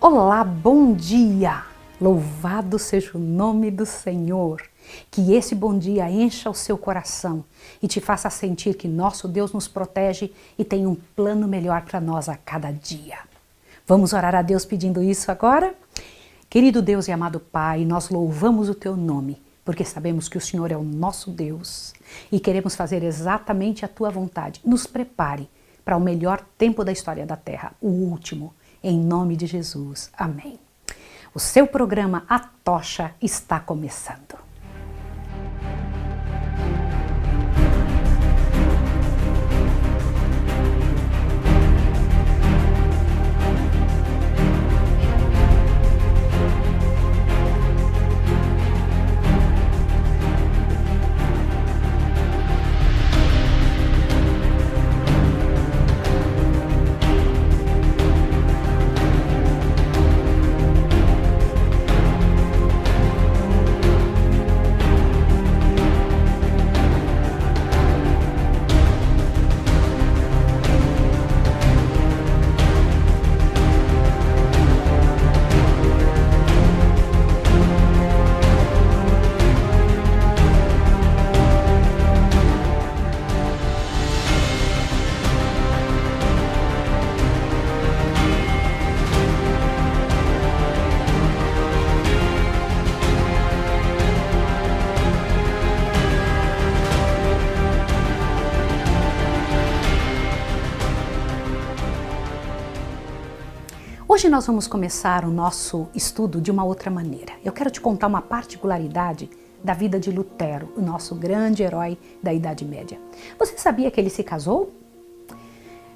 Olá, bom dia! Louvado seja o nome do Senhor. Que esse bom dia encha o seu coração e te faça sentir que nosso Deus nos protege e tem um plano melhor para nós a cada dia. Vamos orar a Deus pedindo isso agora? Querido Deus e amado Pai, nós louvamos o Teu nome, porque sabemos que o Senhor é o nosso Deus e queremos fazer exatamente a Tua vontade. Nos prepare para o melhor tempo da história da Terra, o último. Em nome de Jesus. Amém. O seu programa A Tocha está começando. Hoje nós vamos começar o nosso estudo de uma outra maneira. Eu quero te contar uma particularidade da vida de Lutero, o nosso grande herói da Idade Média. Você sabia que ele se casou?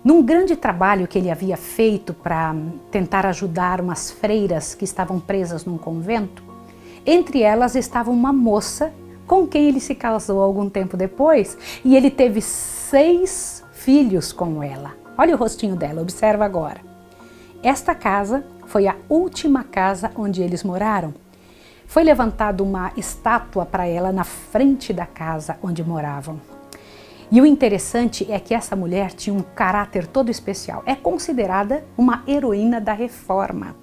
Num grande trabalho que ele havia feito para tentar ajudar umas freiras que estavam presas num convento, entre elas estava uma moça com quem ele se casou algum tempo depois e ele teve 6 filhos com ela. Olha o rostinho dela, observa agora. Esta casa foi a última casa onde eles moraram. Foi levantada uma estátua para ela na frente da casa onde moravam. E o interessante é que essa mulher tinha um caráter todo especial. É considerada uma heroína da Reforma.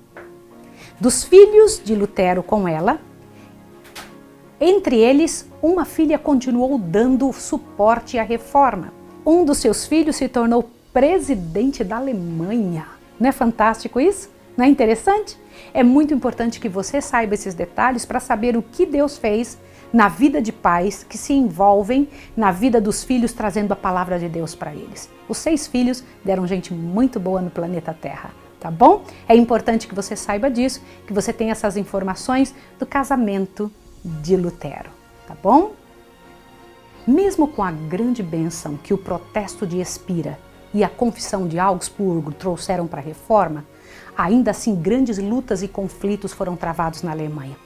Dos filhos de Lutero com ela, entre eles, uma filha continuou dando suporte à Reforma. Um dos seus filhos se tornou presidente da Alemanha. Não é fantástico isso? Não é interessante? É muito importante que você saiba esses detalhes para saber o que Deus fez na vida de pais que se envolvem na vida dos filhos, trazendo a palavra de Deus para eles. Os 6 filhos deram gente muito boa no planeta Terra, tá bom? É importante que você saiba disso, que você tenha essas informações do casamento de Lutero, tá bom? Mesmo com a grande bênção que o protesto de Espira e a confissão de Augsburgo trouxeram para a Reforma, ainda assim grandes lutas e conflitos foram travados na Alemanha.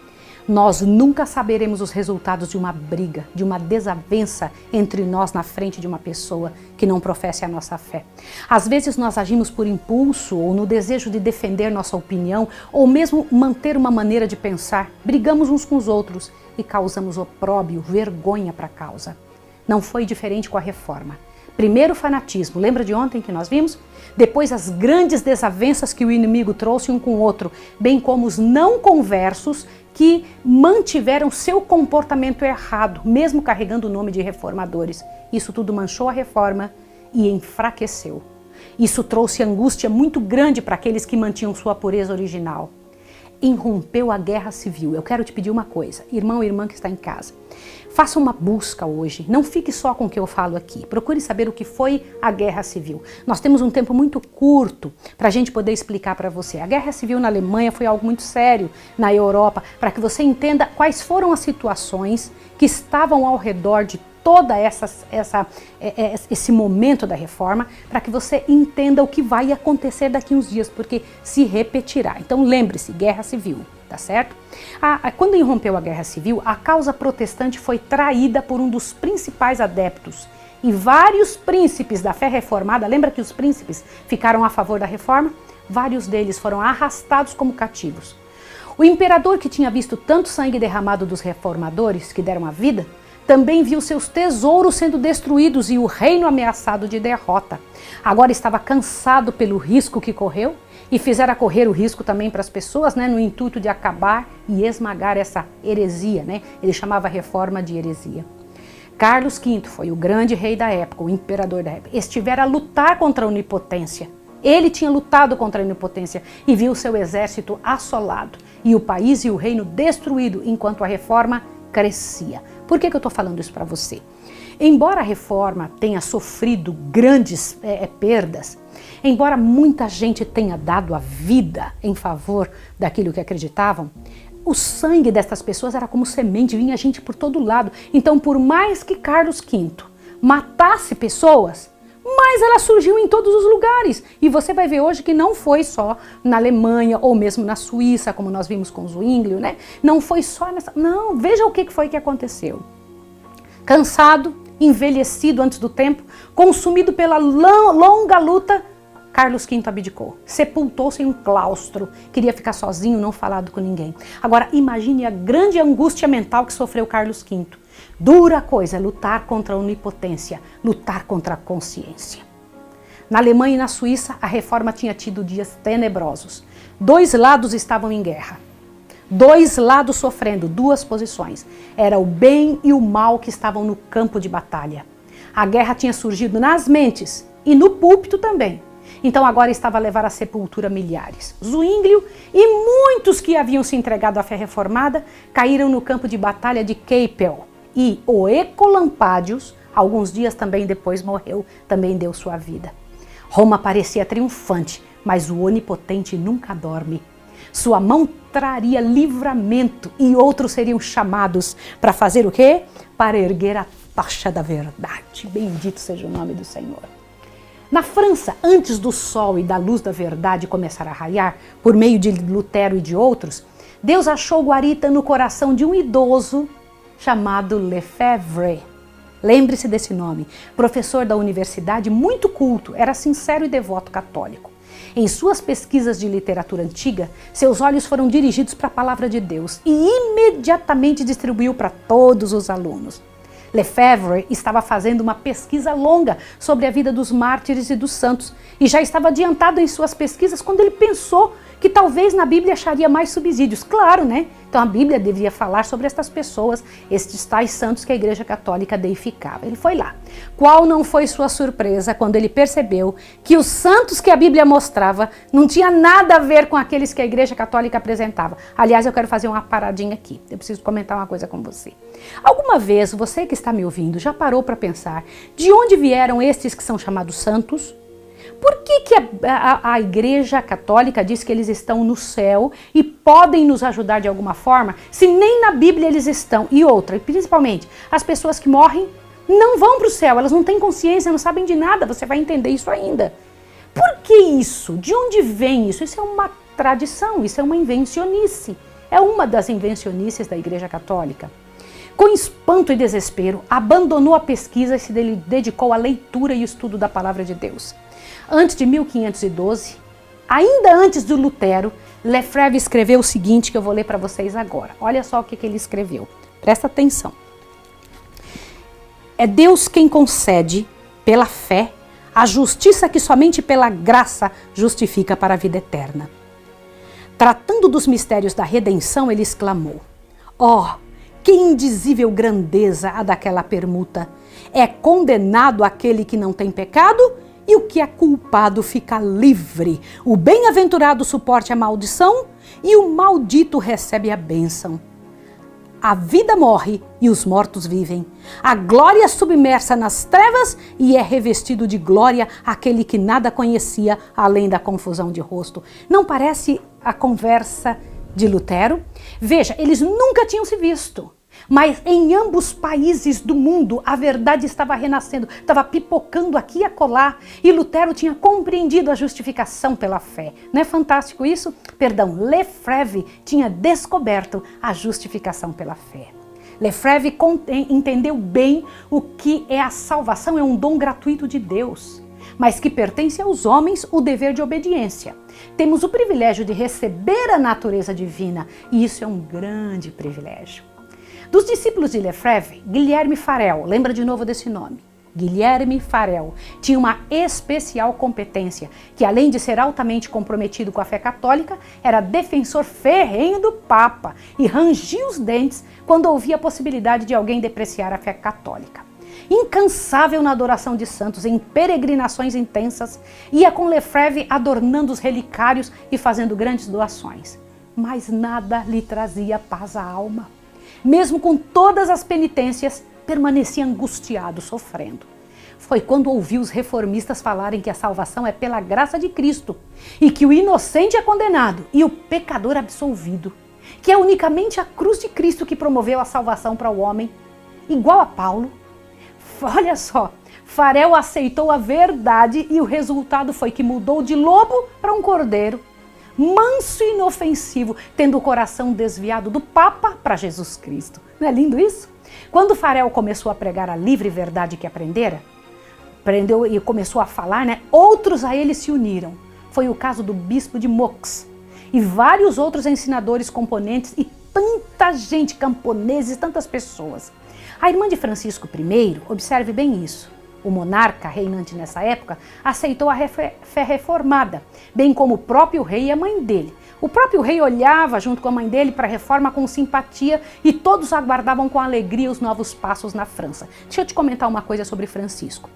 Nós nunca saberemos os resultados de uma briga, de uma desavença entre nós na frente de uma pessoa que não professe a nossa fé. Às vezes nós agimos por impulso ou no desejo de defender nossa opinião ou mesmo manter uma maneira de pensar. Brigamos uns com os outros e causamos opróbrio, vergonha para a causa. Não foi diferente com a Reforma. Primeiro o fanatismo, lembra de ontem que nós vimos? Depois as grandes desavenças que o inimigo trouxe um com o outro, bem como os não conversos que mantiveram seu comportamento errado, mesmo carregando o nome de reformadores. Isso tudo manchou a Reforma e enfraqueceu. Isso trouxe angústia muito grande para aqueles que mantinham sua pureza original. Irrompeu a guerra civil. Eu quero te pedir uma coisa, irmão e irmã que está em casa. Faça uma busca hoje, não fique só com o que eu falo aqui. Procure saber o que foi a guerra civil. Nós temos um tempo muito curto para a gente poder explicar para você. A guerra civil na Alemanha foi algo muito sério na Europa, para que você entenda quais foram as situações que estavam ao redor de toda esse momento da Reforma, para que você entenda o que vai acontecer daqui uns dias, porque se repetirá. Então lembre-se, guerra civil, tá certo? Quando irrompeu a guerra civil, a causa protestante foi traída por um dos principais adeptos. E vários príncipes da fé reformada, lembra que os príncipes ficaram a favor da Reforma? Vários deles foram arrastados como cativos. O imperador, que tinha visto tanto sangue derramado dos reformadores que deram a vida, Também viu seus tesouros sendo destruídos e o reino ameaçado de derrota. Agora estava cansado pelo risco que correu e fizera correr o risco também para as pessoas, né, no intuito de acabar e esmagar essa heresia, né? Ele chamava a reforma de heresia. Carlos V foi o grande rei da época, o imperador da época. Estivera a lutar contra a onipotência. Ele tinha lutado contra a onipotência e viu seu exército assolado e o país e o reino destruído enquanto a reforma crescia. Por que eu estou falando isso para você? Embora a reforma tenha sofrido grandes perdas, embora muita gente tenha dado a vida em favor daquilo que acreditavam, o sangue dessas pessoas era como semente, vinha gente por todo lado. Então, por mais que Carlos V matasse pessoas, mas ela surgiu em todos os lugares. E você vai ver hoje que não foi só na Alemanha ou mesmo na Suíça, como nós vimos com Zwinglio, né? Não foi só nessa... Não, veja o que foi que aconteceu. Cansado, envelhecido antes do tempo, consumido pela longa luta, Carlos V abdicou, sepultou-se em um claustro, queria ficar sozinho, não falado com ninguém. Agora, imagine a grande angústia mental que sofreu Carlos V. Dura coisa é lutar contra a onipotência, lutar contra a consciência. Na Alemanha e na Suíça, a reforma tinha tido dias tenebrosos. Dois lados estavam em guerra. Dois lados sofrendo, duas posições. Era o bem e o mal que estavam no campo de batalha. A guerra tinha surgido nas mentes e no púlpito também. Então agora estava a levar à sepultura milhares. Zwinglio e muitos que haviam se entregado à fé reformada caíram no campo de batalha de Keipel. E o Ecolampadius, alguns dias também depois morreu, também deu sua vida. Roma parecia triunfante, mas o onipotente nunca dorme. Sua mão traria livramento e outros seriam chamados para fazer o quê? Para erguer a tocha da verdade. Bendito seja o nome do Senhor. Na França, antes do sol e da luz da verdade começar a raiar, por meio de Lutero e de outros, Deus achou guarita no coração de um idoso chamado Lefebvre. Lembre-se desse nome, professor da universidade, muito culto, era sincero e devoto católico. Em suas pesquisas de literatura antiga, seus olhos foram dirigidos para a palavra de Deus e imediatamente distribuiu para todos os alunos. Lefebvre estava fazendo uma pesquisa longa sobre a vida dos mártires e dos santos e já estava adiantado em suas pesquisas quando ele pensou que talvez na Bíblia acharia mais subsídios. Claro, né? Então a Bíblia deveria falar sobre estas pessoas, estes tais santos que a Igreja Católica deificava. Ele foi lá. Qual não foi sua surpresa quando ele percebeu que os santos que a Bíblia mostrava não tinha nada a ver com aqueles que a Igreja Católica apresentava. Aliás, eu quero fazer uma paradinha aqui. Eu preciso comentar uma coisa com você. Alguma vez, você que está me ouvindo, já parou para pensar de onde vieram estes que são chamados santos? Por que a Igreja Católica diz que eles estão no céu e podem nos ajudar de alguma forma, se nem na Bíblia eles estão? E outra, e principalmente, as pessoas que morrem não vão para o céu, elas não têm consciência, não sabem de nada, você vai entender isso ainda. Por que isso? De onde vem isso? Isso é uma tradição, isso é uma invencionice. É uma das invencionices da Igreja Católica. Com espanto e desespero, abandonou a pesquisa e se dedicou à leitura e estudo da Palavra de Deus. Antes de 1512, ainda antes do Lutero, Lefebvre escreveu o seguinte que eu vou ler para vocês agora. Olha só o que ele escreveu. Presta atenção. É Deus quem concede, pela fé, a justiça que somente pela graça justifica para a vida eterna. Tratando dos mistérios da redenção, ele exclamou: ó, que indizível grandeza a daquela permuta! É condenado aquele que não tem pecado e o que é culpado fica livre. O bem-aventurado suporte a maldição e o maldito recebe a bênção. A vida morre e os mortos vivem. A glória submersa nas trevas e é revestido de glória aquele que nada conhecia além da confusão de rosto. Não parece a conversa de Lutero? Veja, eles nunca tinham se visto. Mas em ambos países do mundo a verdade estava renascendo, estava pipocando aqui e acolá, e Lutero tinha compreendido a justificação pela fé. Não é fantástico isso? Perdão, Lefebvre tinha descoberto a justificação pela fé. Lefebvre entendeu bem o que é a salvação, é um dom gratuito de Deus, mas que pertence aos homens o dever de obediência. Temos o privilégio de receber a natureza divina, e isso é um grande privilégio. Dos discípulos de Lefebvre, Guilherme Farel, lembra de novo desse nome? Guilherme Farel tinha uma especial competência, que além de ser altamente comprometido com a fé católica, era defensor ferrenho do Papa e rangia os dentes quando ouvia a possibilidade de alguém depreciar a fé católica. Incansável na adoração de santos, em peregrinações intensas, ia com Lefebvre adornando os relicários e fazendo grandes doações. Mas nada lhe trazia paz à alma. Mesmo com todas as penitências, permanecia angustiado, sofrendo. Foi quando ouviu os reformistas falarem que a salvação é pela graça de Cristo e que o inocente é condenado e o pecador absolvido, que é unicamente a cruz de Cristo que promoveu a salvação para o homem, igual a Paulo. Olha só, Farel aceitou a verdade e o resultado foi que mudou de lobo para um cordeiro, manso e inofensivo, tendo o coração desviado do Papa para Jesus Cristo. Não é lindo isso? Quando Farel começou a pregar a livre verdade que aprendeu e começou a falar, outros a ele se uniram. Foi o caso do bispo de Meaux e vários outros ensinadores componentes e tanta gente, camponeses, tantas pessoas. A irmã de Francisco I, observe bem isso, o monarca reinante nessa época aceitou a fé reformada, bem como o próprio rei e a mãe dele. O próprio rei olhava junto com a mãe dele para a reforma com simpatia e todos aguardavam com alegria os novos passos na França. Deixa eu te comentar uma coisa sobre Francisco.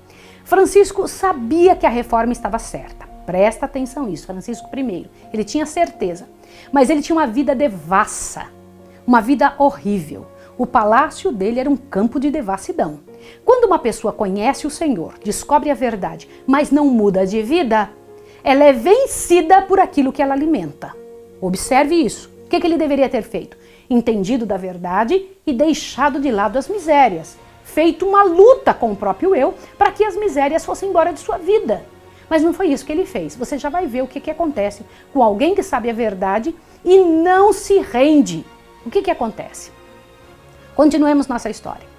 Francisco sabia que a reforma estava certa. Presta atenção nisso, Francisco I. Ele tinha certeza, mas ele tinha uma vida devassa, uma vida horrível. O palácio dele era um campo de devassidão. Quando uma pessoa conhece o Senhor, descobre a verdade, mas não muda de vida, ela é vencida por aquilo que ela alimenta. Observe isso. O que ele deveria ter feito? Entendido da verdade e deixado de lado as misérias. Feito uma luta com o próprio eu para que as misérias fossem embora de sua vida. Mas não foi isso que ele fez. Você já vai ver o que acontece com alguém que sabe a verdade e não se rende. O que acontece? Continuemos nossa história.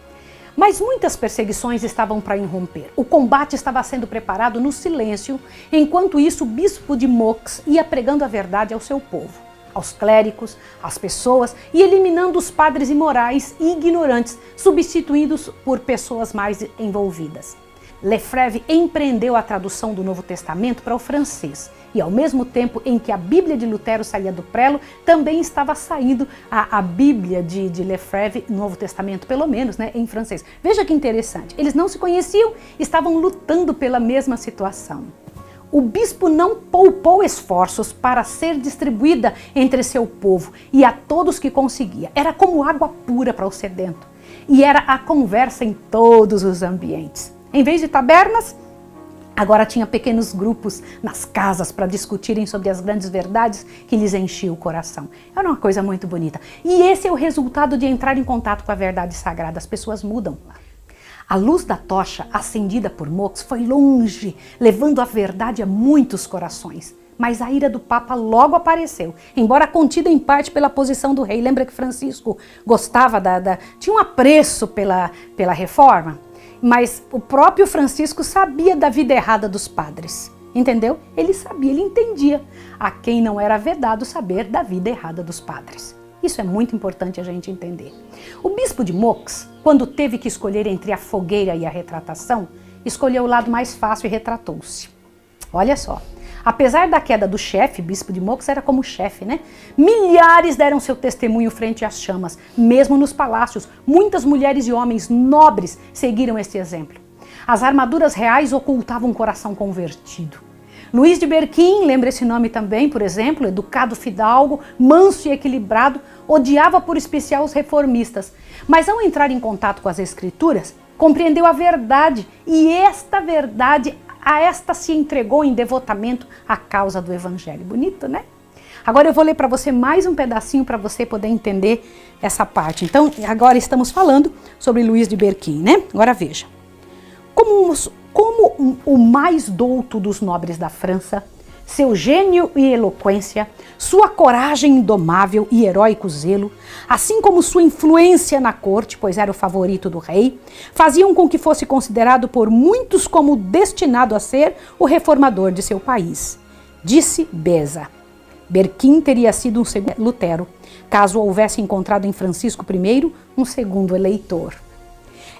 Mas muitas perseguições estavam para irromper. O combate estava sendo preparado no silêncio, enquanto isso o bispo de Meaux ia pregando a verdade ao seu povo, aos clérigos, às pessoas e eliminando os padres imorais e ignorantes, substituídos por pessoas mais envolvidas. Lefebvre empreendeu a tradução do Novo Testamento para o francês e ao mesmo tempo em que a Bíblia de Lutero saía do prelo, também estava saindo a Bíblia de Lefebvre, Novo Testamento pelo menos, em francês. Veja que interessante, eles não se conheciam, estavam lutando pela mesma situação. O bispo não poupou esforços para ser distribuída entre seu povo e a todos que conseguia. Era como água pura para o sedento e era a conversa em todos os ambientes. Em vez de tabernas, agora tinha pequenos grupos nas casas para discutirem sobre as grandes verdades que lhes enchiam o coração. Era uma coisa muito bonita. E esse é o resultado de entrar em contato com a verdade sagrada. As pessoas mudam. A luz da tocha acendida por Meaux foi longe, levando a verdade a muitos corações. Mas a ira do Papa logo apareceu, embora contida em parte pela posição do rei. Lembra que Francisco gostava tinha um apreço pela reforma? Mas o próprio Francisco sabia da vida errada dos padres, entendeu? Ele sabia, ele entendia a quem não era vedado saber da vida errada dos padres. Isso é muito importante a gente entender. O bispo de Meaux, quando teve que escolher entre a fogueira e a retratação, escolheu o lado mais fácil e retratou-se. Olha só. Apesar da queda do chefe, bispo de Meaux era como chefe, Milhares deram seu testemunho frente às chamas, mesmo nos palácios. Muitas mulheres e homens nobres seguiram este exemplo. As armaduras reais ocultavam um coração convertido. Luís de Berquim, lembra esse nome também, por exemplo, educado fidalgo, manso e equilibrado, odiava por especial os reformistas. Mas ao entrar em contato com as escrituras, compreendeu a verdade e esta verdade a esta se entregou em devotamento à causa do Evangelho. Bonito, né? Agora eu vou ler para você mais um pedacinho para você poder entender essa parte. Então, agora estamos falando sobre Luís de Berquim, Agora veja. Como o mais douto dos nobres da França, seu gênio e eloquência, sua coragem indomável e heróico zelo, assim como sua influência na corte, pois era o favorito do rei, faziam com que fosse considerado por muitos como destinado a ser o reformador de seu país. Disse Beza. Berquim teria sido um segundo Lutero, caso houvesse encontrado em Francisco I um segundo eleitor.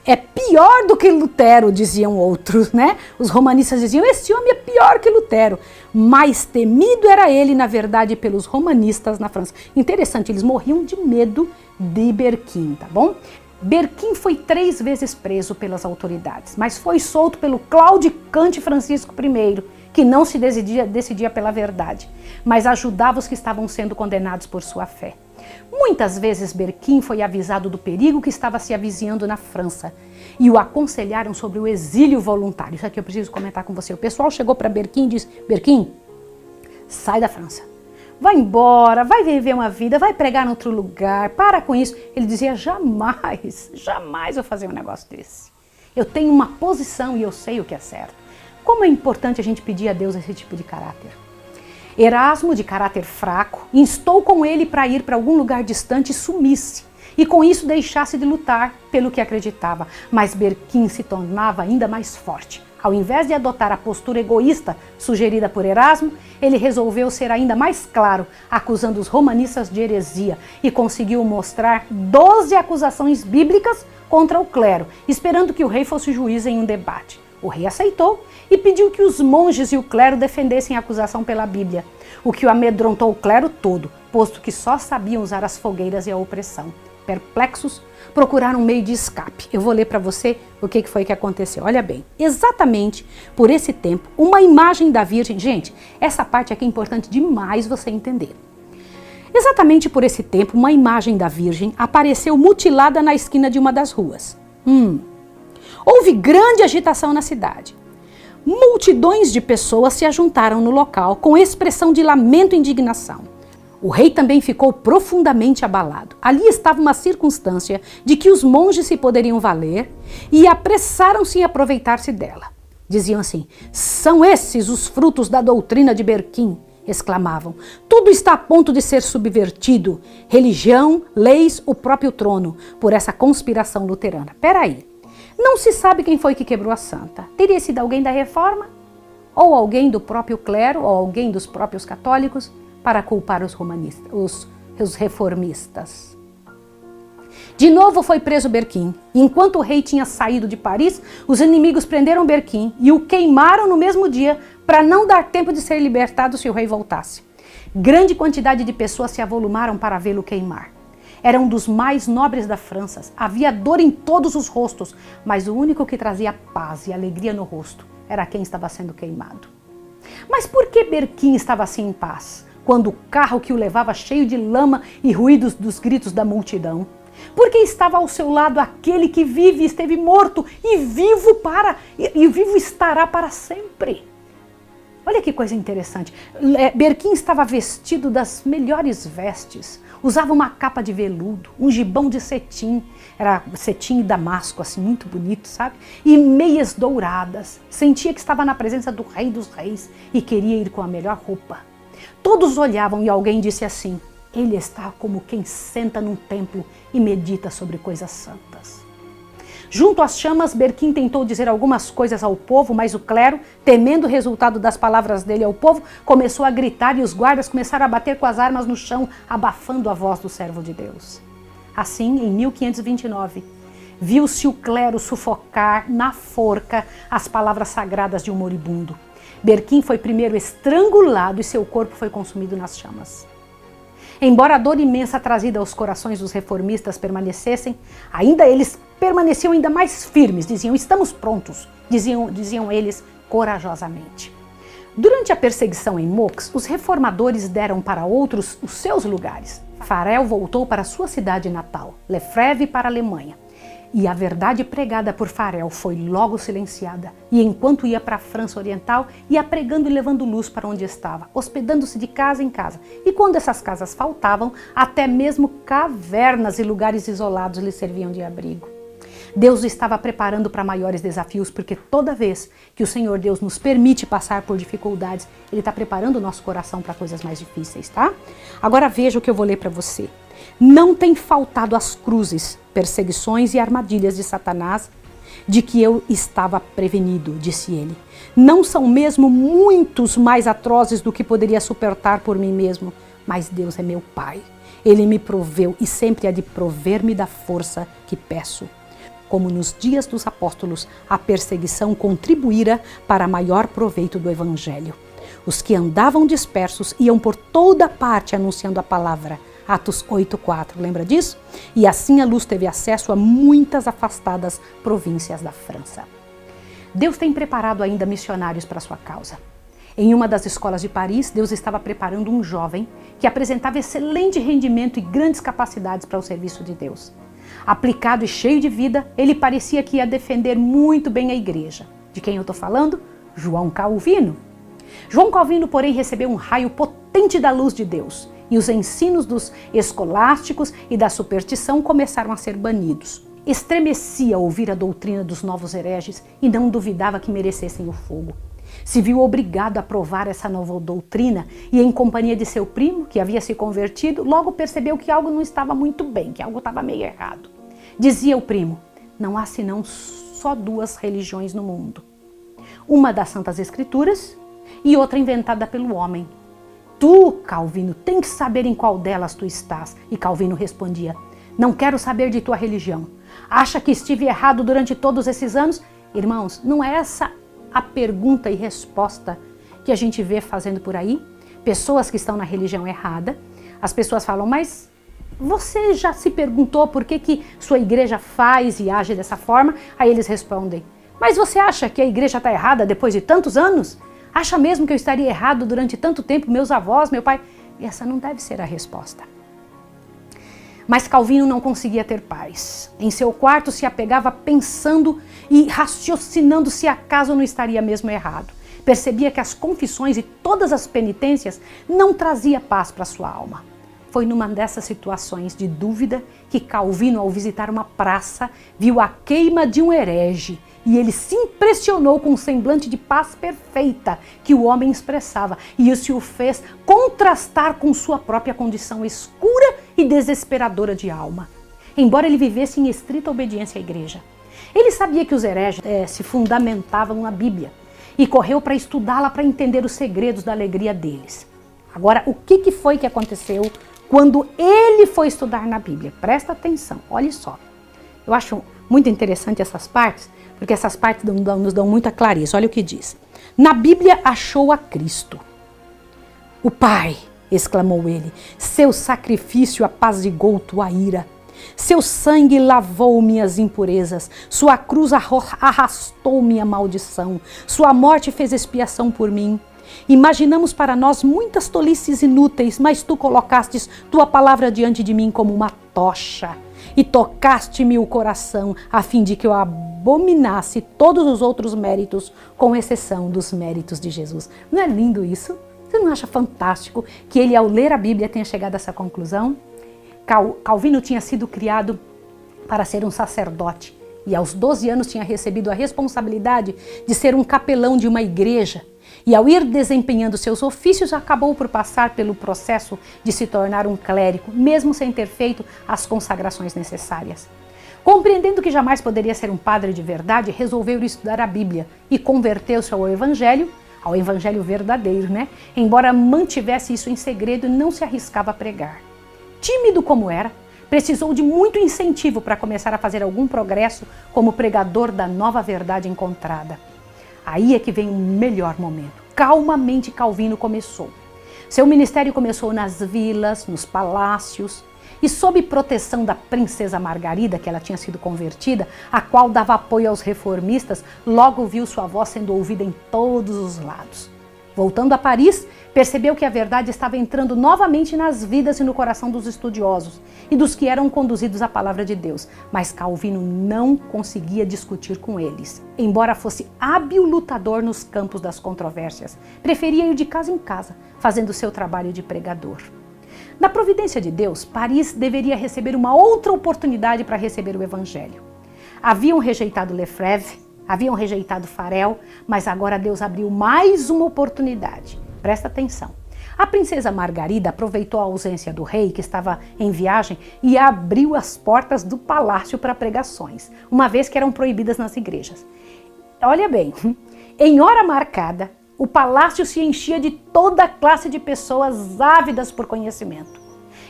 É pior do que Lutero, diziam outros, né? Os romanistas diziam, esse homem é pior que Lutero. Mais temido era ele, na verdade, pelos romanistas na França. Interessante, eles morriam de medo de Berquim, tá bom? Berquim foi 3 vezes preso pelas autoridades, mas foi solto pelo claudicante Francisco I, que não se decidia pela verdade, mas ajudava os que estavam sendo condenados por sua fé. Muitas vezes Berquim foi avisado do perigo que estava se avizinhando na França e o aconselharam sobre o exílio voluntário. Isso aqui eu preciso comentar com você. O pessoal chegou para Berquim e disse, Berquim, sai da França, vai embora, vai viver uma vida, vai pregar em outro lugar, para com isso. Ele dizia, jamais, jamais vou fazer um negócio desse. Eu tenho uma posição e eu sei o que é certo. Como é importante a gente pedir a Deus esse tipo de caráter. Erasmo, de caráter fraco, instou com ele para ir para algum lugar distante e sumisse, e com isso deixasse de lutar pelo que acreditava. Mas Berquim se tornava ainda mais forte. Ao invés de adotar a postura egoísta sugerida por Erasmo, ele resolveu ser ainda mais claro, acusando os romanistas de heresia, e conseguiu mostrar 12 acusações bíblicas contra o clero, esperando que o rei fosse juiz em um debate. O rei aceitou e pediu que os monges e o clero defendessem a acusação pela Bíblia, o que o amedrontou o clero todo, posto que só sabiam usar as fogueiras e a opressão. Perplexos, procuraram um meio de escape. Eu vou ler para você o que foi que aconteceu. Olha bem, exatamente por esse tempo, uma imagem da Virgem... Gente, essa parte aqui é importante demais você entender. Exatamente por esse tempo, uma imagem da Virgem apareceu mutilada na esquina de uma das ruas. Houve grande agitação na cidade. Multidões de pessoas se ajuntaram no local com expressão de lamento e indignação. O rei também ficou profundamente abalado. Ali estava uma circunstância de que os monges se poderiam valer e apressaram-se em aproveitar-se dela. Diziam assim, são esses os frutos da doutrina de Berquim, exclamavam. Tudo está a ponto de ser subvertido. Religião, leis, o próprio trono, por essa conspiração luterana. Peraí. Não se sabe quem foi que quebrou a santa. Teria sido alguém da Reforma? Ou alguém do próprio clero? Ou alguém dos próprios católicos? Para culpar os reformistas. De novo foi preso Berquim. Enquanto o rei tinha saído de Paris, os inimigos prenderam Berquim e o queimaram no mesmo dia para não dar tempo de ser libertado se o rei voltasse. Grande quantidade de pessoas se avolumaram para vê-lo queimar. Era um dos mais nobres da França. Havia dor em todos os rostos, mas o único que trazia paz e alegria no rosto era quem estava sendo queimado. Mas por que Berquim estava assim em paz, quando o carro que o levava cheio de lama e ruídos dos gritos da multidão? Porque estava ao seu lado aquele que vive e esteve morto e vivo estará para sempre. Olha que coisa interessante. Berquim estava vestido das melhores vestes. Usava uma capa de veludo, um gibão de cetim, era cetim e damasco, assim, muito bonito, sabe? E meias douradas. Sentia que estava na presença do Rei dos Reis e queria ir com a melhor roupa. Todos olhavam e alguém disse assim, ele está como quem senta num templo e medita sobre coisas santas. Junto às chamas, Berquim tentou dizer algumas coisas ao povo, mas o clero, temendo o resultado das palavras dele ao povo, começou a gritar e os guardas começaram a bater com as armas no chão, abafando a voz do servo de Deus. Assim, em 1529, viu-se o clero sufocar na forca as palavras sagradas de um moribundo. Berquim foi primeiro estrangulado e seu corpo foi consumido nas chamas. Embora a dor imensa trazida aos corações dos reformistas permanecessem, ainda eles permaneciam ainda mais firmes, diziam, estamos prontos, diziam eles corajosamente. Durante a perseguição em Meaux, os reformadores deram para outros os seus lugares. Farel voltou para sua cidade natal, Lefebvre para a Alemanha. E a verdade pregada por Farel foi logo silenciada. E enquanto ia para a França Oriental, ia pregando e levando luz para onde estava, hospedando-se de casa em casa. E quando essas casas faltavam, até mesmo cavernas e lugares isolados lhe serviam de abrigo. Deus o estava preparando para maiores desafios, porque toda vez que o Senhor Deus nos permite passar por dificuldades, Ele está preparando o nosso coração para coisas mais difíceis, tá? Agora veja o que eu vou ler para você. Não tem faltado as cruzes, perseguições e armadilhas de Satanás, de que eu estava prevenido, disse ele. Não são mesmo muitos mais atrozes do que poderia suportar por mim mesmo, mas Deus é meu Pai. Ele me proveu e sempre há de prover-me da força que peço. Como nos dias dos apóstolos, a perseguição contribuíra para maior proveito do Evangelho. Os que andavam dispersos iam por toda parte anunciando a palavra. Atos 8,4, lembra disso? E assim a luz teve acesso a muitas afastadas províncias da França. Deus tem preparado ainda missionários para a sua causa. Em uma das escolas de Paris, Deus estava preparando um jovem que apresentava excelente rendimento e grandes capacidades para o serviço de Deus. Aplicado e cheio de vida, ele parecia que ia defender muito bem a igreja. De quem eu estou falando? João Calvino. João Calvino, porém, recebeu um raio potente da luz de Deus e os ensinos dos escolásticos e da superstição começaram a ser banidos. Estremecia ao ouvir a doutrina dos novos hereges e não duvidava que merecessem o fogo. Se viu obrigado a provar essa nova doutrina e, em companhia de seu primo, que havia se convertido, logo percebeu que algo não estava muito bem, que algo estava meio errado. Dizia o primo: não há senão só duas religiões no mundo. Uma das Santas Escrituras e outra inventada pelo homem. Tu, Calvino, tem que saber em qual delas tu estás. E Calvino respondia: não quero saber de tua religião. Acha que estive errado durante todos esses anos? Irmãos, não é essa a pergunta e resposta que a gente vê fazendo por aí? Pessoas que estão na religião errada, as pessoas falam: mas você já se perguntou por que sua igreja faz e age dessa forma? Aí eles respondem: mas você acha que a igreja está errada depois de tantos anos? Acha mesmo que eu estaria errado durante tanto tempo, meus avós, meu pai? E essa não deve ser a resposta. Mas Calvino não conseguia ter paz. Em seu quarto se apegava pensando e raciocinando se acaso não estaria mesmo errado. Percebia que as confissões e todas as penitências não trazia paz para sua alma. Foi numa dessas situações de dúvida que Calvino, ao visitar uma praça, viu a queima de um herege e ele se impressionou com o semblante de paz perfeita que o homem expressava, e isso o fez contrastar com sua própria condição escura e desesperadora de alma, embora ele vivesse em estrita obediência à igreja. Ele sabia que os hereges se fundamentavam na Bíblia e correu para estudá-la para entender os segredos da alegria deles. Agora, o que foi que aconteceu quando ele foi estudar na Bíblia? Presta atenção, olha só. Eu acho muito interessante essas partes, porque essas partes nos dão muita clareza. Olha o que diz. Na Bíblia achou a Cristo. O Pai, exclamou ele, seu sacrifício apaziguou tua ira. Seu sangue lavou minhas impurezas. Sua cruz arrastou minha maldição. Sua morte fez expiação por mim. Imaginamos para nós muitas tolices inúteis, mas tu colocastes tua palavra diante de mim como uma tocha e tocaste-me o coração a fim de que eu abominasse todos os outros méritos, com exceção dos méritos de Jesus. Não é lindo isso? Você não acha fantástico que ele, ao ler a Bíblia, tenha chegado a essa conclusão? Calvino tinha sido criado para ser um sacerdote e aos 12 anos tinha recebido a responsabilidade de ser um capelão de uma igreja. E ao ir desempenhando seus ofícios, acabou por passar pelo processo de se tornar um clérigo, mesmo sem ter feito as consagrações necessárias. Compreendendo que jamais poderia ser um padre de verdade, resolveu estudar a Bíblia e converteu-se ao Evangelho verdadeiro, né? Embora mantivesse isso em segredo e não se arriscava a pregar. Tímido como era, precisou de muito incentivo para começar a fazer algum progresso como pregador da nova verdade encontrada. Aí é que vem o melhor momento. Calmamente Calvino começou. Seu ministério começou nas vilas, nos palácios e sob proteção da princesa Margarida, que ela tinha sido convertida, a qual dava apoio aos reformistas, logo viu sua voz sendo ouvida em todos os lados. Voltando a Paris, percebeu que a verdade estava entrando novamente nas vidas e no coração dos estudiosos e dos que eram conduzidos à palavra de Deus, mas Calvino não conseguia discutir com eles. Embora fosse hábil lutador nos campos das controvérsias, preferia ir de casa em casa, fazendo seu trabalho de pregador. Na providência de Deus, Paris deveria receber uma outra oportunidade para receber o Evangelho. Haviam rejeitado Lefebvre, haviam rejeitado Farel, mas agora Deus abriu mais uma oportunidade. Presta atenção. A princesa Margarida aproveitou a ausência do rei, que estava em viagem, e abriu as portas do palácio para pregações, uma vez que eram proibidas nas igrejas. Olha bem, em hora marcada, o palácio se enchia de toda classe de pessoas ávidas por conhecimento.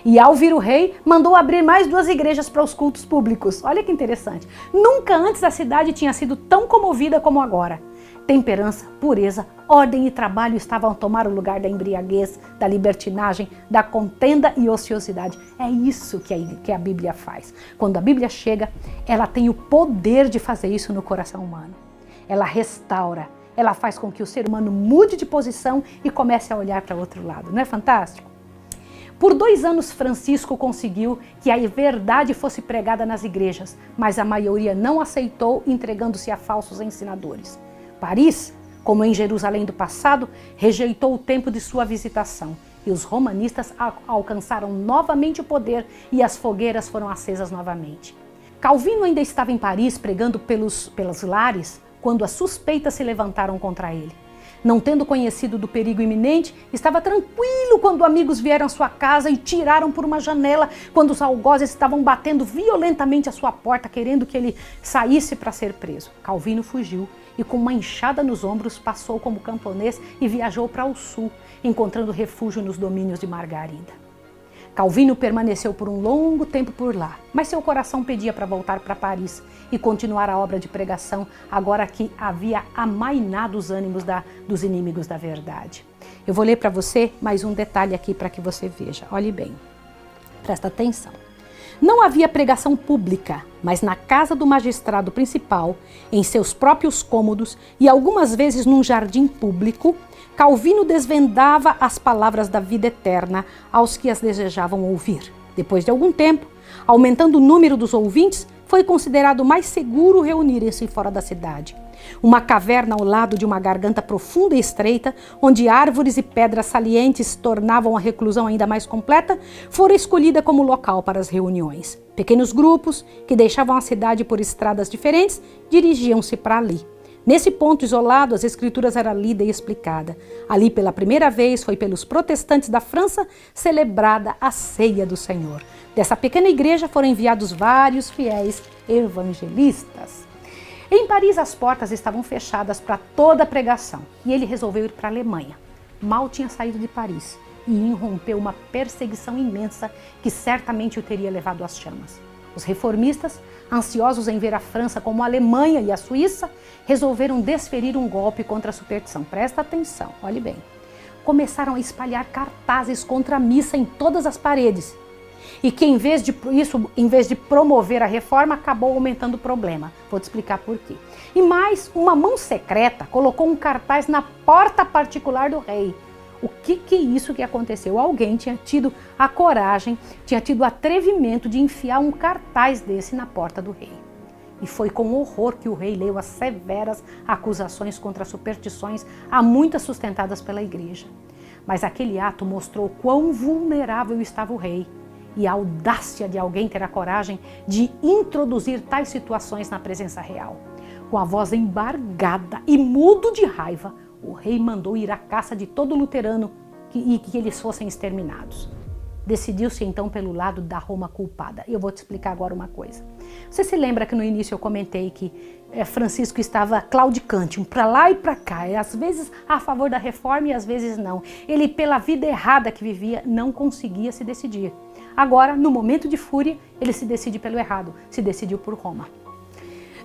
E ao vir o rei, mandou abrir mais 2 igrejas para os cultos públicos. Olha que interessante. Nunca antes a cidade tinha sido tão comovida como agora. Temperança, pureza, ordem e trabalho estavam a tomar o lugar da embriaguez, da libertinagem, da contenda e ociosidade. É isso que a Bíblia faz. Quando a Bíblia chega, ela tem o poder de fazer isso no coração humano. Ela restaura, ela faz com que o ser humano mude de posição e comece a olhar para outro lado. Não é fantástico? Por 2 anos, Francisco conseguiu que a verdade fosse pregada nas igrejas, mas a maioria não aceitou, entregando-se a falsos ensinadores. Paris, como em Jerusalém do passado, rejeitou o tempo de sua visitação e os romanistas alcançaram novamente o poder e as fogueiras foram acesas novamente. Calvino ainda estava em Paris pregando pelos lares quando as suspeitas se levantaram contra ele. Não tendo conhecido do perigo iminente, estava tranquilo quando amigos vieram à sua casa e tiraram por uma janela quando os algozes estavam batendo violentamente à sua porta, querendo que ele saísse para ser preso. Calvino fugiu e com uma enxada nos ombros passou como camponês e viajou para o sul, encontrando refúgio nos domínios de Margarida. Calvino permaneceu por um longo tempo por lá, mas seu coração pedia para voltar para Paris e continuar a obra de pregação, agora que havia amainado os ânimos dos inimigos da verdade. Eu vou ler para você mais um detalhe aqui para que você veja. Olhe bem, presta atenção. Não havia pregação pública, mas na casa do magistrado principal, em seus próprios cômodos e algumas vezes num jardim público, Calvino desvendava as palavras da vida eterna aos que as desejavam ouvir. Depois de algum tempo, aumentando o número dos ouvintes, foi considerado mais seguro reunirem-se fora da cidade. Uma caverna ao lado de uma garganta profunda e estreita, onde árvores e pedras salientes tornavam a reclusão ainda mais completa, fora escolhida como local para as reuniões. Pequenos grupos, que deixavam a cidade por estradas diferentes, dirigiam-se para ali. Nesse ponto isolado, as escrituras eram lidas e explicadas. Ali, pela primeira vez, foi pelos protestantes da França celebrada a ceia do Senhor. Dessa pequena igreja foram enviados vários fiéis evangelistas. Em Paris, as portas estavam fechadas para toda a pregação e ele resolveu ir para a Alemanha. Mal tinha saído de Paris e irrompeu uma perseguição imensa que certamente o teria levado às chamas. Os reformistas, ansiosos em ver a França como a Alemanha e a Suíça, resolveram desferir um golpe contra a superstição. Presta atenção, olhe bem. Começaram a espalhar cartazes contra a missa em todas as paredes. E que em vez de promover a reforma, acabou aumentando o problema. Vou te explicar por quê. E mais, uma mão secreta colocou um cartaz na porta particular do rei. O que é isso que aconteceu? Alguém tinha tido a coragem, tinha tido o atrevimento de enfiar um cartaz desse na porta do rei. E foi com horror que o rei leu as severas acusações contra as superstições, há muitas sustentadas pela igreja. Mas aquele ato mostrou quão vulnerável estava o rei e a audácia de alguém ter a coragem de introduzir tais situações na presença real. Com a voz embargada e mudo de raiva, o rei mandou ir à caça de todo luterano e que eles fossem exterminados. Decidiu-se então pelo lado da Roma culpada. E eu vou te explicar agora uma coisa. Você se lembra que no início eu comentei que Francisco estava claudicante, para lá e para cá, às vezes a favor da reforma e às vezes não. Ele, pela vida errada que vivia, não conseguia se decidir. Agora, no momento de fúria, ele se decide pelo errado, se decidiu por Roma.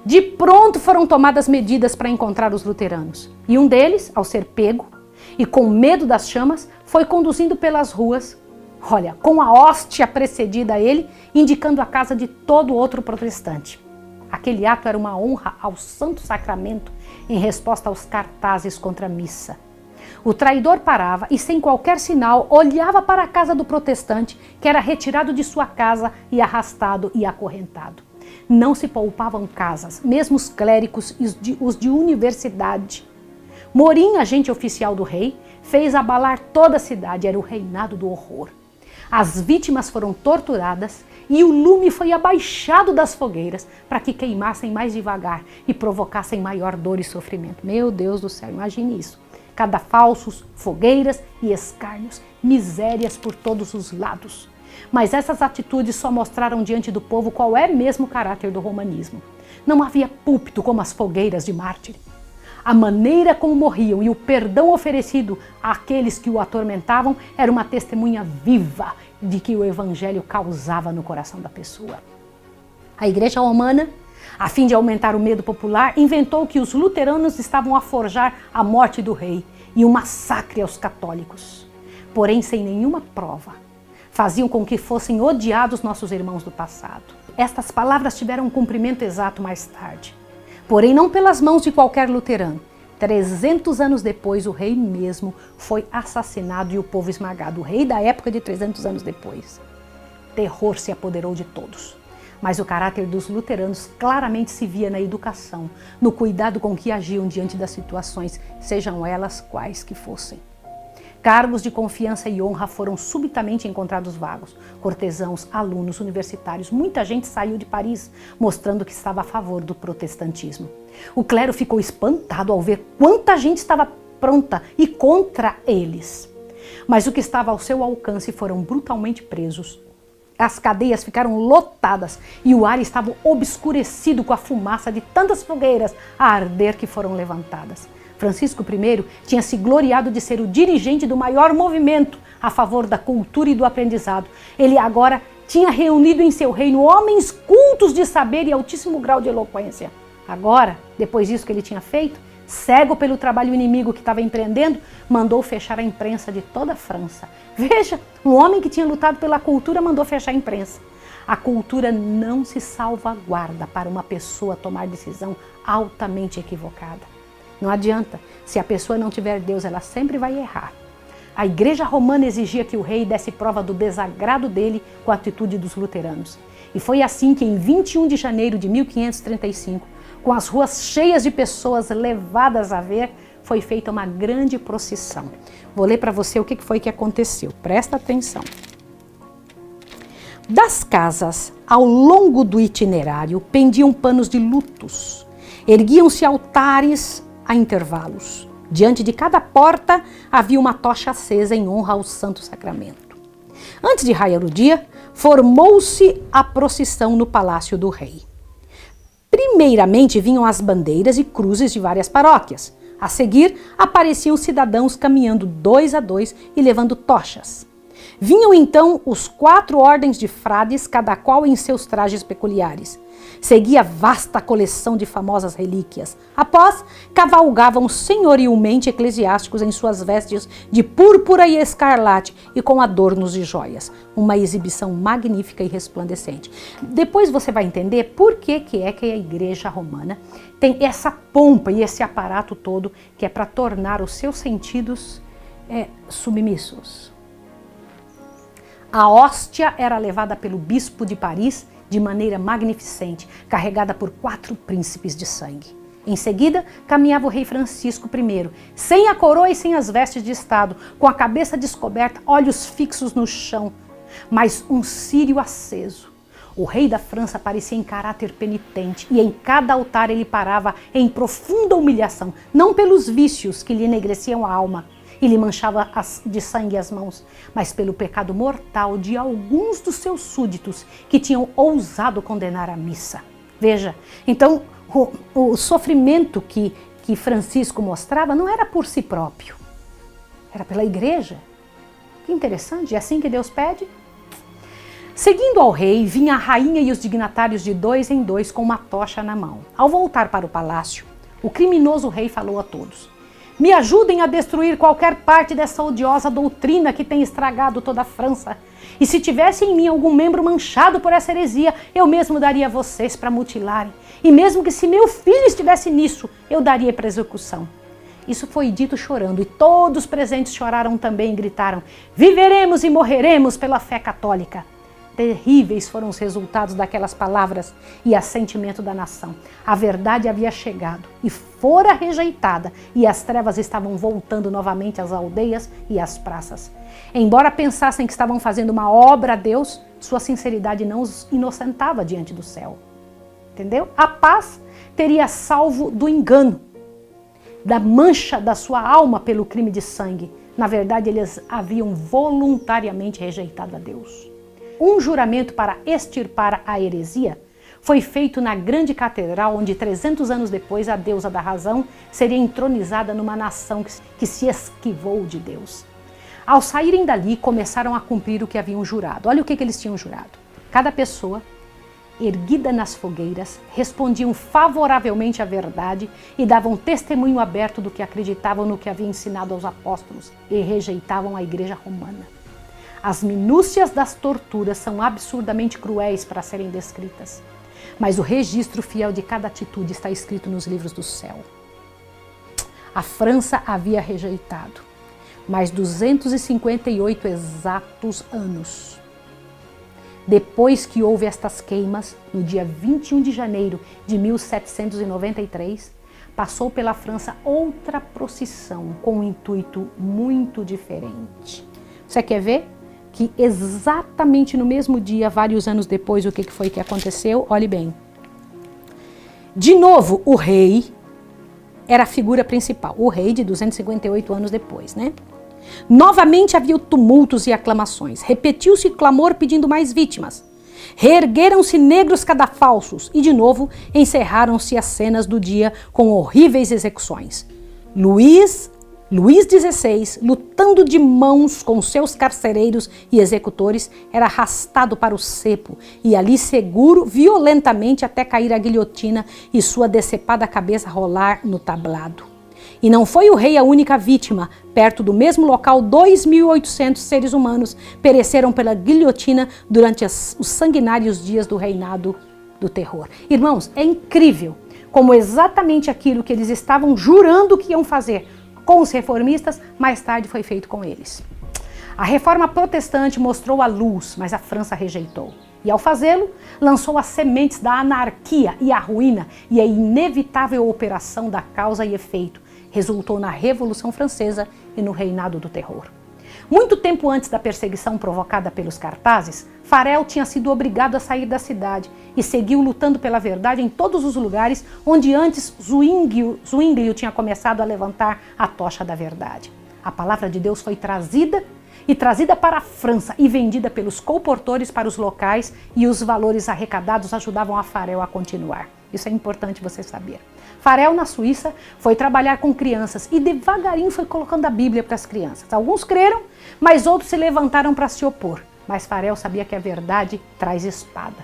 De pronto foram tomadas medidas para encontrar os luteranos. E um deles, ao ser pego e com medo das chamas, foi conduzindo pelas ruas, olha, com a hóstia precedida a ele, indicando a casa de todo outro protestante. Aquele ato era uma honra ao Santo Sacramento em resposta aos cartazes contra a missa. O traidor parava e, sem qualquer sinal, olhava para a casa do protestante, que era retirado de sua casa e arrastado e acorrentado. Não se poupavam casas, mesmo os clérigos e os de universidade. Morim, agente oficial do rei, fez abalar toda a cidade, era o reinado do horror. As vítimas foram torturadas e o lume foi abaixado das fogueiras para que queimassem mais devagar e provocassem maior dor e sofrimento. Meu Deus do céu, imagine isso. Cadafalsos, fogueiras e escárnios, misérias por todos os lados. Mas essas atitudes só mostraram diante do povo qual é mesmo o caráter do romanismo. Não havia púlpito como as fogueiras de mártir. A maneira como morriam e o perdão oferecido àqueles que o atormentavam era uma testemunha viva de que o evangelho causava no coração da pessoa. A Igreja Romana, a fim de aumentar o medo popular, inventou que os luteranos estavam a forjar a morte do rei e um massacre aos católicos. Porém, sem nenhuma prova, faziam com que fossem odiados nossos irmãos do passado. Estas palavras tiveram um cumprimento exato mais tarde, porém não pelas mãos de qualquer luterano. 300 anos depois, o rei mesmo foi assassinado e o povo esmagado. O rei da época de 300 anos depois. Terror se apoderou de todos. Mas o caráter dos luteranos claramente se via na educação, no cuidado com que agiam diante das situações, sejam elas quais que fossem. Cargos de confiança e honra foram subitamente encontrados vagos. Cortesãos, alunos, universitários, muita gente saiu de Paris, mostrando que estava a favor do protestantismo. O clero ficou espantado ao ver quanta gente estava pronta e contra eles. Mas o que estava ao seu alcance foram brutalmente presos. As cadeias ficaram lotadas e o ar estava obscurecido com a fumaça de tantas fogueiras a arder que foram levantadas. Francisco I tinha se gloriado de ser o dirigente do maior movimento a favor da cultura e do aprendizado. Ele agora tinha reunido em seu reino homens cultos de saber e altíssimo grau de eloquência. Agora, depois disso que ele tinha feito, cego pelo trabalho inimigo que estava empreendendo, mandou fechar a imprensa de toda a França. Veja, um homem que tinha lutado pela cultura mandou fechar a imprensa. A cultura não se salvaguarda para uma pessoa tomar decisão altamente equivocada. Não adianta, se a pessoa não tiver Deus, ela sempre vai errar. A Igreja Romana exigia que o rei desse prova do desagrado dele com a atitude dos luteranos. E foi assim que em 21 de janeiro de 1535, com as ruas cheias de pessoas levadas a ver, foi feita uma grande procissão. Vou ler para você o que foi que aconteceu. Presta atenção. Das casas, ao longo do itinerário, pendiam panos de lutos. Erguiam-se altares a intervalos. Diante de cada porta havia uma tocha acesa em honra ao Santo Sacramento. Antes de raiar o dia, formou-se a procissão no Palácio do Rei. Primeiramente vinham as bandeiras e cruzes de várias paróquias. A seguir, apareciam cidadãos caminhando 2 a 2 e levando tochas. Vinham então os 4 ordens de frades, cada qual em seus trajes peculiares. Seguia vasta coleção de famosas relíquias. Após, cavalgavam senhorialmente eclesiásticos em suas vestes de púrpura e escarlate e com adornos de joias. Uma exibição magnífica e resplandecente. Depois você vai entender por que a Igreja Romana tem essa pompa e esse aparato todo que é para tornar os seus sentidos submissos. A hóstia era levada pelo bispo de Paris de maneira magnificente, carregada por 4 príncipes de sangue. Em seguida, caminhava o rei Francisco I, sem a coroa e sem as vestes de estado, com a cabeça descoberta, olhos fixos no chão, mas um círio aceso. O rei da França parecia em caráter penitente e em cada altar ele parava em profunda humilhação, não pelos vícios que lhe enegreciam a alma e lhe manchava de sangue as mãos, mas pelo pecado mortal de alguns dos seus súditos que tinham ousado condenar a missa. Veja, então o sofrimento que Francisco mostrava não era por si próprio, era pela igreja. Que interessante, é assim que Deus pede? Seguindo ao rei, vinha a rainha e os dignatários de 2 em 2 com uma tocha na mão. Ao voltar para o palácio, o criminoso rei falou a todos: me ajudem a destruir qualquer parte dessa odiosa doutrina que tem estragado toda a França. E se tivesse em mim algum membro manchado por essa heresia, eu mesmo daria a vocês para mutilarem. E mesmo que se meu filho estivesse nisso, eu daria para execução. Isso foi dito chorando, e todos os presentes choraram também e gritaram: viveremos e morreremos pela fé católica. Terríveis foram os resultados daquelas palavras e assentimento da nação. A verdade havia chegado e fora rejeitada, e as trevas estavam voltando novamente às aldeias e às praças. Embora pensassem que estavam fazendo uma obra a Deus, sua sinceridade não os inocentava diante do céu. Entendeu? A paz teria salvo do engano, da mancha da sua alma pelo crime de sangue. Na verdade, eles haviam voluntariamente rejeitado a Deus. Um juramento para extirpar a heresia foi feito na grande catedral, onde 300 anos depois a deusa da razão seria entronizada numa nação que se esquivou de Deus. Ao saírem dali, começaram a cumprir o que haviam jurado. Olha o que eles tinham jurado. Cada pessoa, erguida nas fogueiras, respondiam favoravelmente à verdade e davam testemunho aberto do que acreditavam no que havia ensinado aos apóstolos e rejeitavam a igreja romana. As minúcias das torturas são absurdamente cruéis para serem descritas, mas o registro fiel de cada atitude está escrito nos livros do céu. A França havia rejeitado, mais 258 exatos anos. Depois que houve estas queimas, no dia 21 de janeiro de 1793, passou pela França outra procissão com um intuito muito diferente. Você quer ver? Que exatamente no mesmo dia, vários anos depois, o que foi que aconteceu? Olhe bem. De novo, o rei era a figura principal. O rei de 258 anos depois, né? Novamente havia tumultos e aclamações. Repetiu-se o clamor pedindo mais vítimas. Reergueram-se negros cadafalsos e de novo encerraram-se as cenas do dia com horríveis execuções. Luís XVI, lutando de mãos com seus carcereiros e executores, era arrastado para o cepo e ali seguro violentamente até cair a guilhotina e sua decepada cabeça rolar no tablado. E não foi o rei a única vítima. Perto do mesmo local, 2.800 seres humanos pereceram pela guilhotina durante os sanguinários dias do reinado do terror. Irmãos, é incrível como exatamente aquilo que eles estavam jurando que iam fazer com os reformistas, mais tarde foi feito com eles. A reforma protestante mostrou a luz, mas a França rejeitou. E ao fazê-lo, lançou as sementes da anarquia e a ruína, e a inevitável operação da causa e efeito resultou na Revolução Francesa e no reinado do terror. Muito tempo antes da perseguição provocada pelos cartazes, Farel tinha sido obrigado a sair da cidade e seguiu lutando pela verdade em todos os lugares onde antes Zwinglio tinha começado a levantar a tocha da verdade. A palavra de Deus foi trazida para a França e vendida pelos colportores para os locais, e os valores arrecadados ajudavam a Farel a continuar. Isso é importante você saber. Farel, na Suíça, foi trabalhar com crianças e devagarinho foi colocando a Bíblia para as crianças. Alguns creram, mas outros se levantaram para se opor. Mas Farel sabia que a verdade traz espada.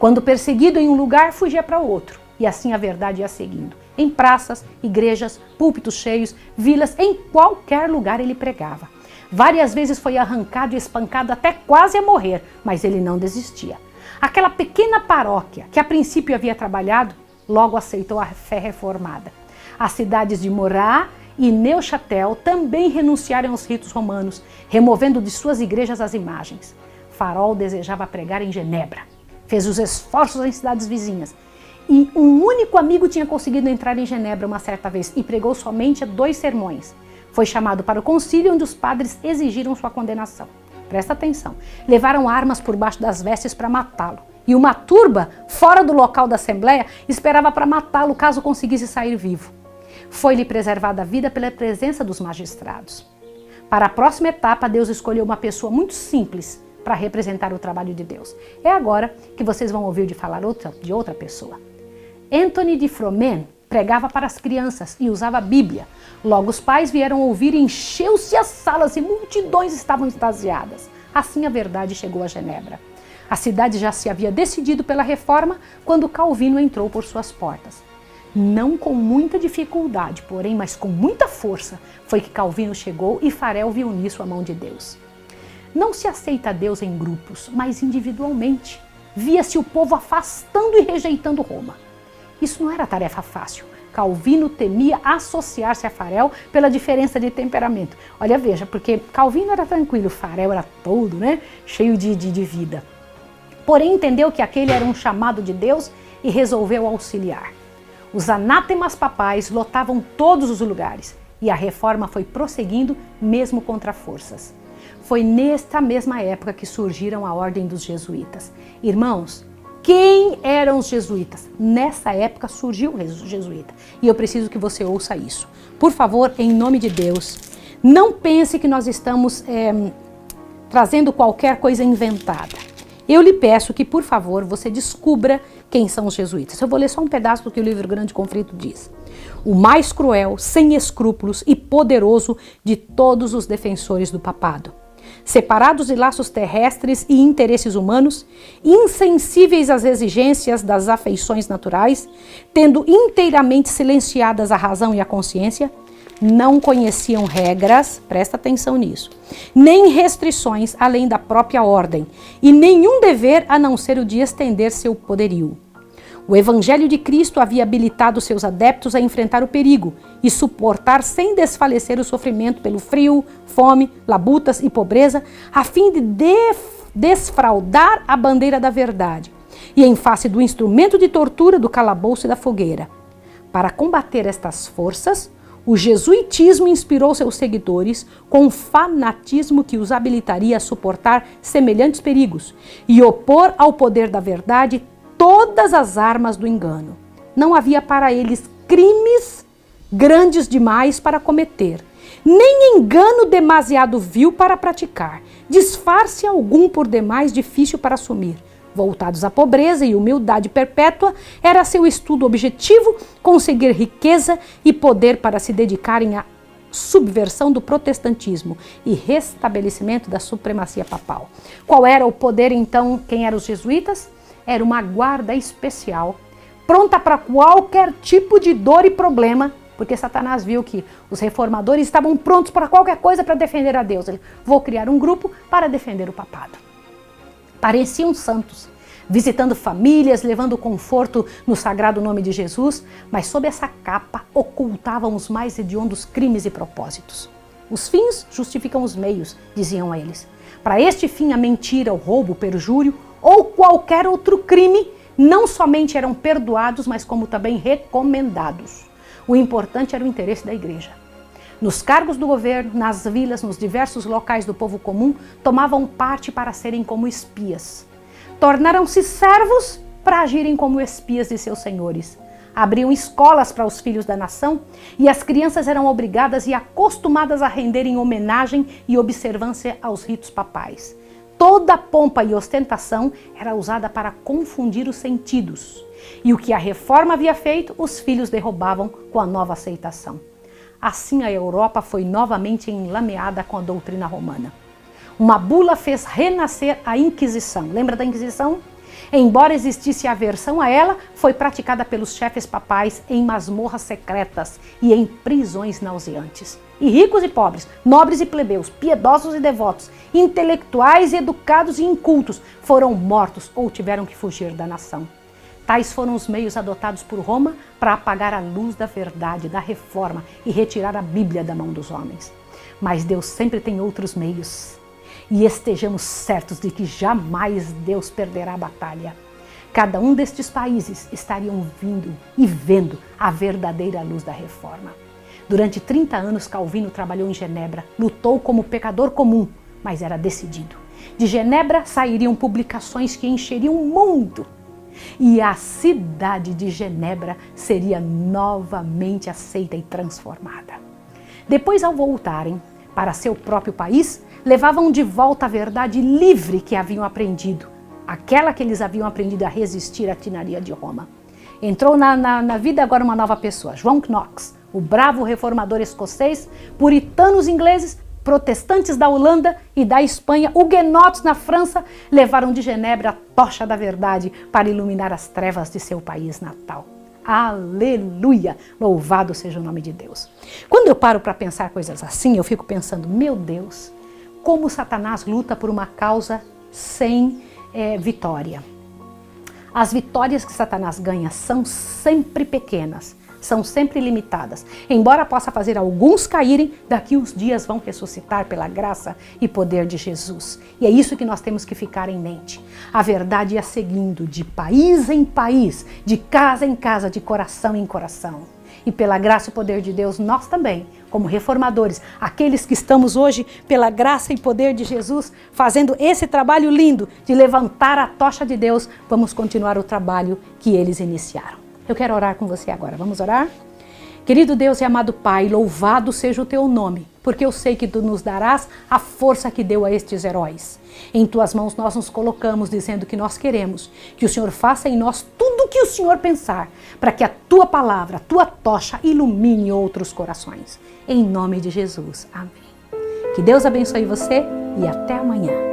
Quando perseguido em um lugar, fugia para outro. E assim a verdade ia seguindo. Em praças, igrejas, púlpitos cheios, vilas, em qualquer lugar ele pregava. Várias vezes foi arrancado e espancado até quase a morrer, mas ele não desistia. Aquela pequena paróquia que a princípio havia trabalhado, logo aceitou a fé reformada. As cidades de Morat e Neuchâtel também renunciaram aos ritos romanos, removendo de suas igrejas as imagens. Farel desejava pregar em Genebra. Fez os esforços em cidades vizinhas. E um único amigo tinha conseguido entrar em Genebra uma certa vez e pregou somente 2 sermões. Foi chamado para o concílio onde os padres exigiram sua condenação. Presta atenção. Levaram armas por baixo das vestes para matá-lo. E uma turba, fora do local da Assembleia, esperava para matá-lo caso conseguisse sair vivo. Foi-lhe preservada a vida pela presença dos magistrados. Para a próxima etapa, Deus escolheu uma pessoa muito simples para representar o trabalho de Deus. É agora que vocês vão ouvir de falar de outra pessoa. Anthony de Froment pregava para as crianças e usava a Bíblia. Logo os pais vieram ouvir e encheu-se as salas e multidões estavam extasiadas. Assim a verdade chegou a Genebra. A cidade já se havia decidido pela reforma quando Calvino entrou por suas portas. Não com muita dificuldade, porém, mas com muita força, foi que Calvino chegou e Farel viu nisso a mão de Deus. Não se aceita Deus em grupos, mas individualmente. Via-se o povo afastando e rejeitando Roma. Isso não era tarefa fácil. Calvino temia associar-se a Farel pela diferença de temperamento. Olha, veja, porque Calvino era tranquilo, Farel era todo, cheio de vida. Porém, entendeu que aquele era um chamado de Deus e resolveu auxiliar. Os anátemas papais lotavam todos os lugares e a reforma foi prosseguindo mesmo contra forças. Foi nesta mesma época que surgiram a ordem dos jesuítas. Irmãos, quem eram os jesuítas? Nessa época surgiu o jesuíta. E eu preciso que você ouça isso. Por favor, em nome de Deus, não pense que nós estamos trazendo qualquer coisa inventada. Eu lhe peço que, por favor, você descubra quem são os jesuítas. Eu vou ler só um pedaço do que o livro Grande Conflito diz. O mais cruel, sem escrúpulos e poderoso de todos os defensores do papado. Separados de laços terrestres e interesses humanos, insensíveis às exigências das afeições naturais, tendo inteiramente silenciadas a razão e a consciência, não conheciam regras, presta atenção nisso, nem restrições além da própria ordem, e nenhum dever a não ser o de estender seu poderio. O Evangelho de Cristo havia habilitado seus adeptos a enfrentar o perigo e suportar sem desfalecer o sofrimento pelo frio, fome, labutas e pobreza, a fim de desfraldar a bandeira da verdade e em face do instrumento de tortura do calabouço e da fogueira. Para combater estas forças, o jesuitismo inspirou seus seguidores com um fanatismo que os habilitaria a suportar semelhantes perigos e opor ao poder da verdade todas as armas do engano. Não havia para eles crimes grandes demais para cometer, nem engano demasiado vil para praticar, disfarce algum por demais difícil para assumir. Voltados à pobreza e humildade perpétua, era seu estudo objetivo conseguir riqueza e poder para se dedicarem à subversão do protestantismo e restabelecimento da supremacia papal. Qual era o poder então? Quem eram os jesuítas? Era uma guarda especial, pronta para qualquer tipo de dor e problema, porque Satanás viu que os reformadores estavam prontos para qualquer coisa para defender a Deus. Ele, vou criar um grupo para defender o papado. Pareciam santos, visitando famílias, levando conforto no sagrado nome de Jesus, mas sob essa capa ocultavam os mais hediondos crimes e propósitos. Os fins justificam os meios, diziam eles. Para este fim, a mentira, o roubo, o perjúrio ou qualquer outro crime não somente eram perdoados, mas como também recomendados. O importante era o interesse da igreja. Nos cargos do governo, nas vilas, nos diversos locais do povo comum, tomavam parte para serem como espias. Tornaram-se servos para agirem como espias de seus senhores. Abriam escolas para os filhos da nação e as crianças eram obrigadas e acostumadas a renderem homenagem e observância aos ritos papais. Toda pompa e ostentação era usada para confundir os sentidos. E o que a reforma havia feito, os filhos derrubavam com a nova aceitação. Assim a Europa foi novamente enlameada com a doutrina romana. Uma bula fez renascer a Inquisição. Lembra da Inquisição? Embora existisse aversão a ela, foi praticada pelos chefes papais em masmorras secretas e em prisões nauseantes. E ricos e pobres, nobres e plebeus, piedosos e devotos, intelectuais e educados e incultos foram mortos ou tiveram que fugir da nação. Tais foram os meios adotados por Roma para apagar a luz da verdade, da reforma e retirar a Bíblia da mão dos homens. Mas Deus sempre tem outros meios. E estejamos certos de que jamais Deus perderá a batalha. Cada um destes países estariam vindo e vendo a verdadeira luz da reforma. Durante 30 anos, Calvino trabalhou em Genebra, lutou como pecador comum, mas era decidido. De Genebra sairiam publicações que encheriam o mundo. E a cidade de Genebra seria novamente aceita e transformada. Depois, ao voltarem para seu próprio país, levavam de volta a verdade livre que haviam aprendido, aquela que eles haviam aprendido a resistir à tinaria de Roma. Entrou na vida agora uma nova pessoa, João Knox, o bravo reformador escocês, puritanos ingleses, protestantes da Holanda e da Espanha, huguenotes na França, levaram de Genebra a tocha da verdade para iluminar as trevas de seu país natal. Aleluia! Louvado seja o nome de Deus. Quando eu paro para pensar coisas assim, eu fico pensando, meu Deus, como Satanás luta por uma causa sem vitória. As vitórias que Satanás ganha são sempre pequenas, são sempre limitadas. Embora possa fazer alguns caírem, daqui uns dias vão ressuscitar pela graça e poder de Jesus. E é isso que nós temos que ficar em mente. A verdade ia seguindo de país em país, de casa em casa, de coração em coração. E pela graça e poder de Deus, nós também, como reformadores, aqueles que estamos hoje, pela graça e poder de Jesus, fazendo esse trabalho lindo de levantar a tocha de Deus, vamos continuar o trabalho que eles iniciaram. Eu quero orar com você agora. Vamos orar? Querido Deus e amado Pai, louvado seja o teu nome porque eu sei que tu nos darás a força que deu a estes heróis. Em tuas mãos nós nos colocamos, dizendo que nós queremos que o Senhor faça em nós tudo o que o Senhor pensar, para que a tua palavra, a tua tocha ilumine outros corações. Em nome de Jesus. Amém. Que Deus abençoe você e até amanhã.